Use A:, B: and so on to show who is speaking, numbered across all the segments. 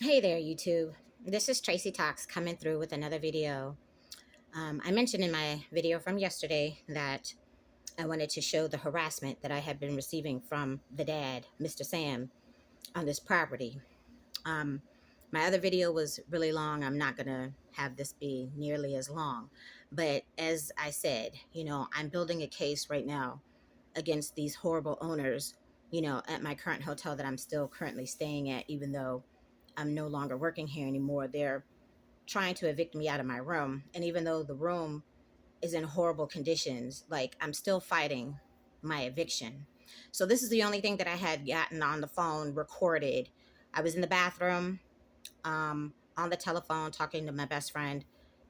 A: Hey there, YouTube. This is Traci Talks coming through with another video. I mentioned in my video from yesterday that I wanted to show the harassment that I had been receiving from the dad, Mr. Sam, on this property. Um, my other video was really long. I'm not going to have this be nearly as long. But as I said, I'm building a case right now against these horrible owners, at my current hotel that I'm still currently staying at, even though I'm no longer working here anymore. They're trying to evict me out of my room. And even though the room is in horrible conditions, like I'm still fighting my eviction. So this is the only thing that I had gotten on the phone recorded. I was in the bathroom, on the telephone talking to my best friend,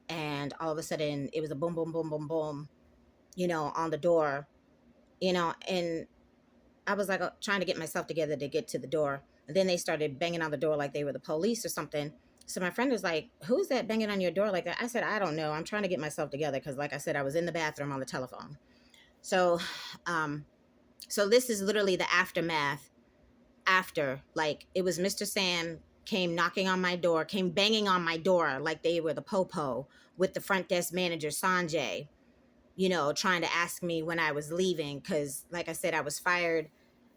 A: and all of a sudden it was a boom, boom, boom, boom, boom, on the door, and I was like trying to get myself together to get to the door. And then they started banging on the door like they were the police or something. So my friend was like, "Who's that banging on your door like that?" I said, "I don't know. I'm trying to get myself together because, like I said, I was in the bathroom on the telephone." So, um, so this is literally the aftermath. After, like, it was Mr. Sam came knocking on my door, came banging on my door like they were the popo with the front desk manager Sanjay, trying to ask me when I was leaving because, like I said, I was fired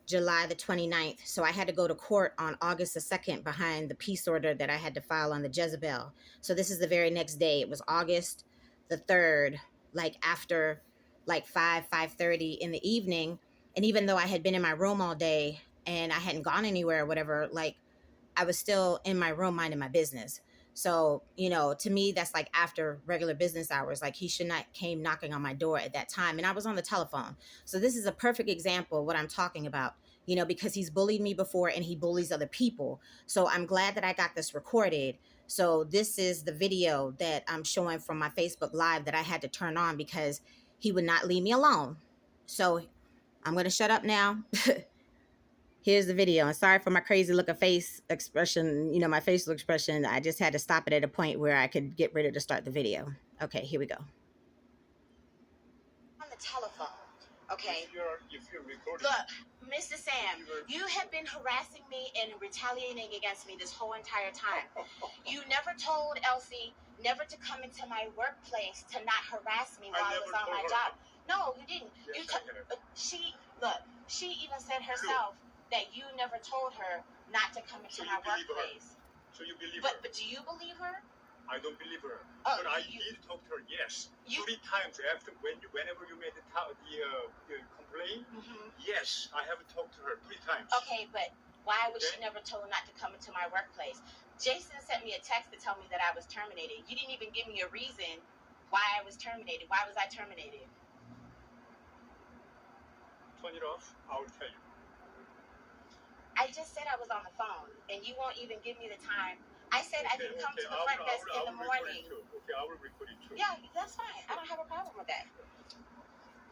A: July the 29th. So I had to go to court on August the 2nd behind the peace order that I had to file on the Jezebel. So this is the very next day. It was August the 3rd, like after like 5:30 in the evening. And even though I had been in my room all day and I hadn't gone anywhere or whatever, like I was still in my room minding my business. So, to me, that's like after regular business hours. Like he should not came knocking on my door at that time. And I was on the telephone. So this is a perfect example of what I'm talking about, because he's bullied me before and he bullies other people. So I'm glad that I got this recorded. So this is the video that I'm showing from my Facebook Live that I had to turn on because he would not leave me alone. So I'm going to shut up now. Here's the video. And sorry for my crazy look of face expression, my facial expression. I just had to stop it at a point where I could get ready to start the video. Okay, here we go. On the telephone. Okay.
B: If you're recording.
A: Look, Mr. Sam, you have been harassing me and retaliating against me this whole entire time. You never told Elsie never to come into my workplace to not harass me while I was on my job. No, you didn't.
B: Yes,
A: She even said herself that you never told her not to come into my workplace.
B: So you believe
A: But
B: her?
A: do you believe her?
B: I don't believe her.
A: Oh,
B: but I did talk to her, yes. 3 times after whenever you made the complaint, yes, I have talked to her 3 times.
A: Okay, but why was she never told not to come into my workplace? Jason sent me a text to tell me that I was terminated. You didn't even give me a reason why I was terminated. Why was I terminated?
B: Turn it off, I will tell you.
A: I just said I was on the phone, and you won't even give me the time. I said I didn't come to the front desk in the morning.
B: Okay, I will record it too.
A: Yeah, that's fine. I don't have a problem with that.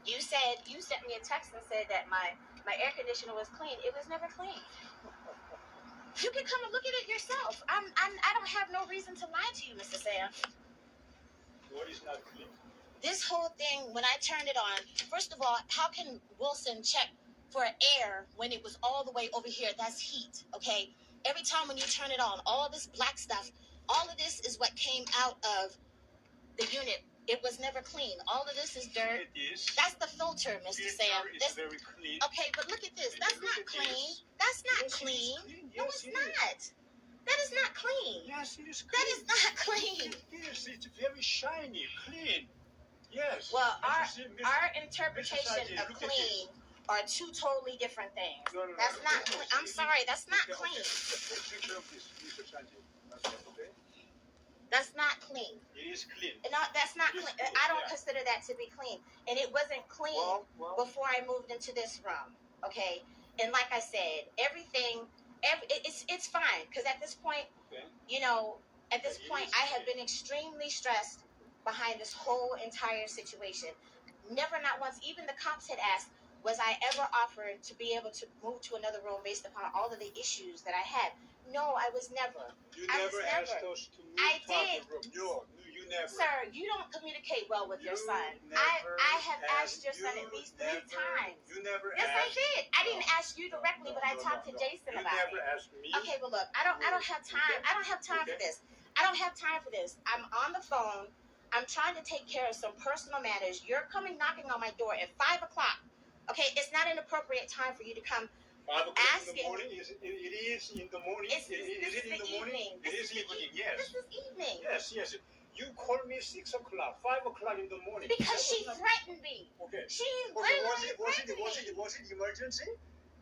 A: You said you sent me a text and said that my air conditioner was clean. It was never clean. You can come and look at it yourself. I don't have no reason to lie to you, Mr. Sam.
B: What is not clean?
A: This whole thing, when I turned it on, first of all, how can Wilson check for air when it was all the way over here? That's heat, okay? Every time when you turn it on, all this black stuff, all of this is what came out of the unit. It was never clean. All of this is dirt.
B: It is.
A: That's the filter, Mr. Sam.
B: It's very clean.
A: Okay, but look at this. That's not clean. That's not clean. No, it's not. That is not clean.
B: Yes, it is clean.
A: That is not clean.
B: Yes, it's very shiny, clean. Yes.
A: Well, our interpretation of clean are two totally different things.
B: No,
A: that's not clean. I'm sorry, that's not clean.
B: Take picture of this, Mr. Sanjay. Okay?
A: That's not clean.
B: It is clean.
A: No, that's not clean. I don't consider that to be clean. And it wasn't clean before I moved into this room. Okay? And like I said, it's fine. Because at this point, I have been extremely stressed behind this whole entire situation. Never, not once, even the cops had asked, was I ever offered to be able to move to another room based upon all of the issues that I had? No, I was never.
B: You never asked us to move to another room. You never.
C: Sir, you don't communicate well with your son. I have asked your son at least 3 times.
B: You never
C: Yes,
B: asked.
C: I did. I didn't ask you directly, but I talked to Jason about it.
B: You never asked me.
C: Okay, well look, I don't have time. I don't have time for this. I don't have time for this. I'm on the phone. I'm trying to take care of some personal matters. You're coming knocking on my door at 5 o'clock. Okay, it's not an appropriate time for you to come
B: 5 o'clock
C: asking.
B: in the morning? It is in the morning.
C: Is it in the morning?
B: It is evening, yes.
C: This is evening.
B: Yes. You called me 6 o'clock, 5 o'clock in the morning.
C: Because she threatened me.
B: Okay.
C: She
B: Okay,
C: was it
B: emergency?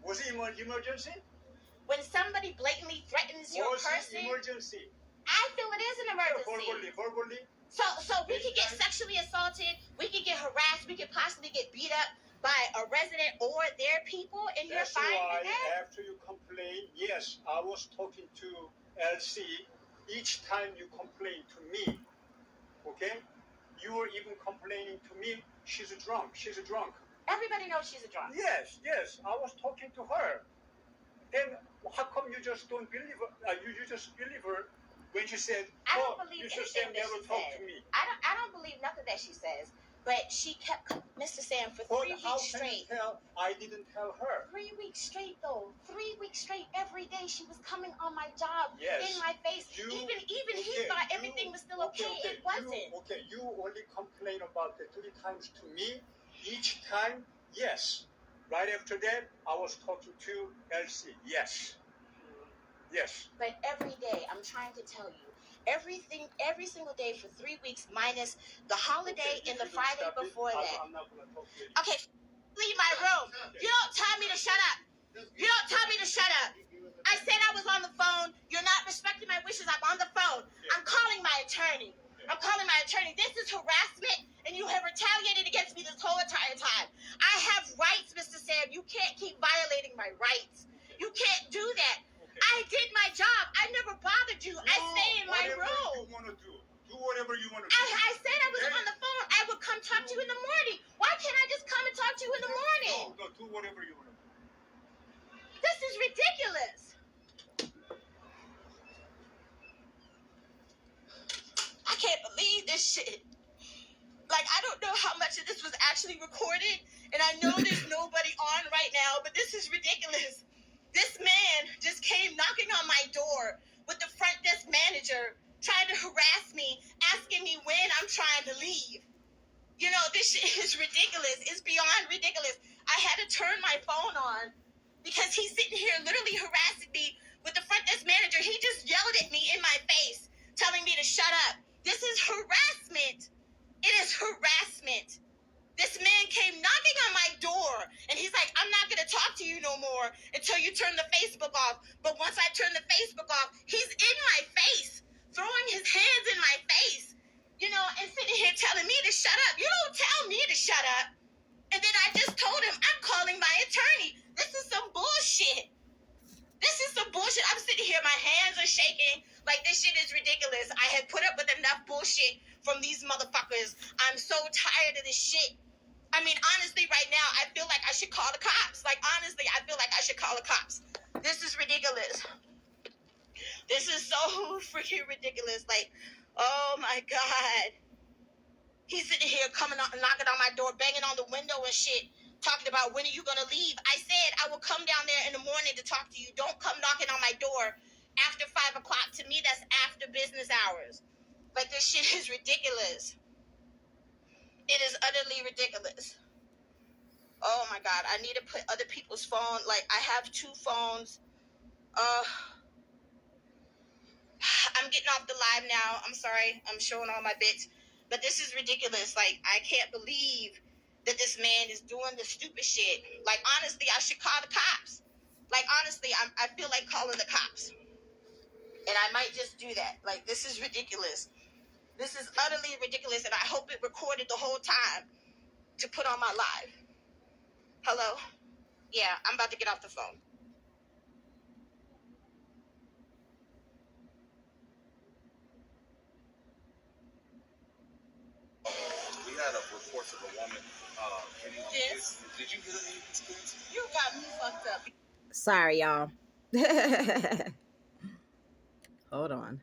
B: Was it emergency?
C: When somebody blatantly threatens your person,
B: Emergency?
C: I feel it is an emergency.
B: Verbally.
C: So we could get sexually assaulted, we could get harassed, we could possibly get beat up by a resident or their people, and you're
B: That's
C: fine
B: why
C: with that?
B: after you complain, yes, I was talking to LC each time you complain to me. Okay? You were even complaining to me, she's a drunk.
C: Everybody knows she's a drunk.
B: Yes, I was talking to her. Then how come you just don't believe her? You just believe her when she said,
C: I don't believe
B: you should
C: anything that
B: never
C: she
B: talk
C: said.
B: to me.
C: I don't believe nothing that she says. But she kept, Mr. Sam, for 3
B: How
C: weeks
B: can
C: straight.
B: you tell I didn't tell her?
C: 3 weeks straight, though. 3 weeks straight, every day she was coming on my job,
B: Yes.
C: in my face. Even he thought everything was still okay. It wasn't.
B: You only complain about the 3 times to me. Each time, yes. Right after that, I was talking to LC. Yes.
C: But every day, I'm trying to tell you, every single day for 3 weeks, minus the holiday and the Friday before that.
B: I'm not going to talk to you.
C: Okay, leave my room. You don't tell me to shut up. You don't tell me to shut up. I said I was on the phone. You're not respecting my wishes. I'm on the phone. I'm calling my attorney. This is harassment, and you have retaliated against me this whole entire time. I have rights, Mr. Sam. You can't keep violating my rights. You can't do that. I did my job. I never bothered you. I stay in my room.
B: Do whatever you want to do.
C: I said I was on the phone. I would come talk to you in the morning. Why can't I just come and talk to you in the morning?
B: No, do whatever you want to do.
C: This is ridiculous. I can't believe this shit. Like, I don't know how much of this was actually recorded, and I know there's nobody on right now, but this is ridiculous. This man just came knocking on my door with the front desk manager trying to harass me, asking me when I'm trying to leave. You know, this shit is ridiculous. It's beyond ridiculous. I had to turn my phone on because he's sitting here literally harassing me with the front desk manager. He just yelled at me in my face, telling me to shut up. This is harassment. It is harassment. This man came knocking on my door, and he's like, I'm not going to talk to you no more until you turn the Facebook off. But once I turn the Facebook off, he's in my face, throwing his hands in my face, you know, and sitting here telling me to shut up. You don't tell me to shut up. And then I just told him, I'm calling my attorney. This is some bullshit. I'm sitting here, my hands are shaking. Like, this shit is ridiculous. I had put up with enough bullshit from these motherfuckers. I'm so tired of this shit. I mean, honestly, right now, I feel like I should call the cops. Like, honestly, I feel like I should call the cops. This is ridiculous. This is so freaking ridiculous. Like, oh my God. He's sitting here knocking on my door, banging on the window and shit, talking about when are you going to leave. I said I will come down there in the morning to talk to you. Don't come knocking on my door after 5 o'clock. To me, that's after business hours. Like, this shit is ridiculous. It is utterly ridiculous. Oh my God, I need to put other people's phone. Like, I have 2 phones. I'm getting off the live now. I'm sorry. I'm showing all my bits. But this is ridiculous. Like, I can't believe that this man is doing the stupid shit. Like, honestly, I should call the cops. Like, honestly, I feel like calling the cops. And I might just do that. Like, this is ridiculous. This is utterly ridiculous, and I hope it recorded the whole time to put on my live. Hello? Yeah, I'm about to get off the phone.
D: We had a report of a woman.
C: Yes.
D: Did you get any of these kids?
C: You got me fucked up.
A: Sorry, y'all. Hold on.